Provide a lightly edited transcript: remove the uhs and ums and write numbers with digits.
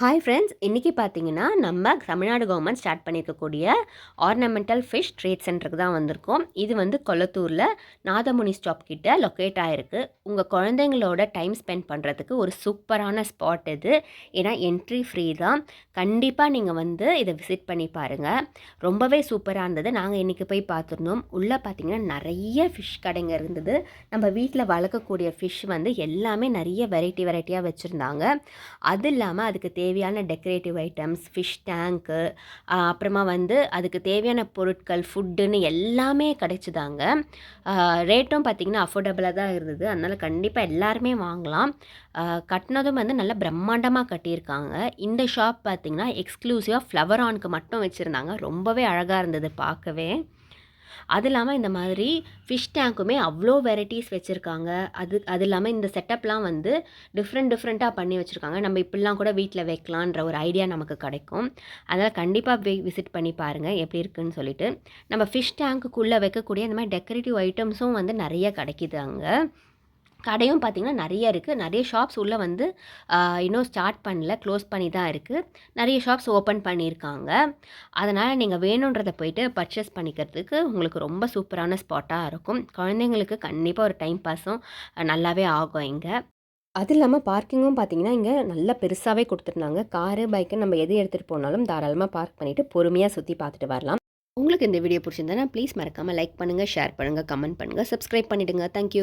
Hi friends, இன்றைக்கி பார்த்தீங்கன்னா நம்ம தமிழ்நாடு கவர்மெண்ட் ஸ்டார்ட் பண்ணியிருக்கக்கூடிய ஆர்னமெண்டல் ஃபிஷ் ட்ரேட் சென்டருக்கு தான் வந்திருக்கோம். இது வந்து கொளத்தூரில் நாதமுனி ஸ்டாப் கிட்ட லொக்கேட் ஆகிருக்கு. உங்கள் குழந்தைங்களோட டைம் ஸ்பெண்ட் பண்ணுறதுக்கு ஒரு சூப்பரான ஸ்பாட் இது. ஏன்னா என்ட்ரி ஃப்ரீ தான். கண்டிப்பாக நீங்கள் வந்து இதை விசிட் பண்ணி பாருங்கள். ரொம்பவே சூப்பராக இருந்தது. நாங்கள் இன்றைக்கி போய் பார்த்துருந்தோம். உள்ளே பார்த்தீங்கன்னா நிறைய ஃபிஷ் கடைங்க இருந்தது. நம்ம வீட்டில் வளர்க்கக்கூடிய ஃபிஷ் வந்து எல்லாமே நிறைய வெரைட்டியாக வச்சுருந்தாங்க. அது இல்லாமல் அதுக்கு தேவையான டெக்கரேட்டிவ் ஐட்டம்ஸ், ஃபிஷ் டேங்க்கு, அப்புறமா வந்து அதுக்கு தேவையான பொருட்கள், ஃபுட்டுன்னு எல்லாமே கிடைச்சிதாங்க. ரேட்டும் பார்த்திங்கன்னா அஃபோர்டபுளாக தான் இருந்தது. அதனால் கண்டிப்பாக எல்லாருமே வாங்கலாம். கட்டினதும் வந்து நல்லா பிரம்மாண்டமாக கட்டியிருக்காங்க. இந்த ஷாப் பார்த்திங்கன்னா எக்ஸ்க்ளூசிவாக ஃப்ளவர் ஆனுக்கு மட்டும் வச்சுருந்தாங்க. ரொம்பவே அழகாக இருந்தது பார்க்கவே. அது இல்லாமல் இந்த மாதிரி ஃபிஷ் டேங்க்குமே அவ்வளோ வெரைட்டிஸ் வச்சுருக்காங்க. அது இல்லாமல் இந்த செட்டப்லாம் வந்து டிஃப்ரெண்ட்டாக பண்ணி வச்சுருக்காங்க. நம்ம இப்படிலாம் கூட வீட்டில் வைக்கலான்ற ஒரு ஐடியா நமக்கு கிடைக்கும். அதனால் கண்டிப்பாக போய் விசிட் பண்ணி பாருங்கள் எப்படி இருக்குதுன்னு சொல்லிட்டு. நம்ம ஃபிஷ் டேங்க்குள்ளே வைக்கக்கூடிய இந்த மாதிரி டெக்கரேட்டிவ் ஐட்டம்ஸும் வந்து நிறைய கிடைக்கிது அங்கே. கடையும் பார்த்திங்கன்னா நிறைய இருக்குது. நிறைய ஷாப்ஸ் உள்ளே வந்து இன்னும் ஸ்டார்ட் பண்ணல, க்ளோஸ் பண்ணி தான் இருக்குது. நிறைய ஷாப்ஸ் ஓப்பன் பண்ணியிருக்காங்க. அதனால் நீங்கள் வேணுன்றதை போயிட்டு பர்ச்சேஸ் பண்ணிக்கிறதுக்கு உங்களுக்கு ரொம்ப சூப்பரான ஸ்பாட்டாக இருக்கும். குழந்தைங்களுக்கு கண்டிப்பாக ஒரு டைம் பாஸும் நல்லாவே ஆகும் இங்கே. அது இல்லாமல் பார்க்கிங்கும் பார்த்திங்கன்னா இங்கே நல்லா பெருசாகவே கொடுத்துருந்தாங்க. காரு, பைக்கு நம்ம எது எடுத்துகிட்டு போனாலும் தாராளமாக பார்க் பண்ணிவிட்டு பொறுமையாக சுற்றி பார்த்துட்டு வரலாம். உங்களுக்கு இந்த வீடியோ பிடிச்சிருந்தா ப்ளீஸ் மறக்காமல் லைக் பண்ணுங்கள், ஷேர் பண்ணுங்கள், கமெண்ட் பண்ணுங்கள், சப்ஸ்கிரைப் பண்ணிவிடுங்க. தேங்க்யூ.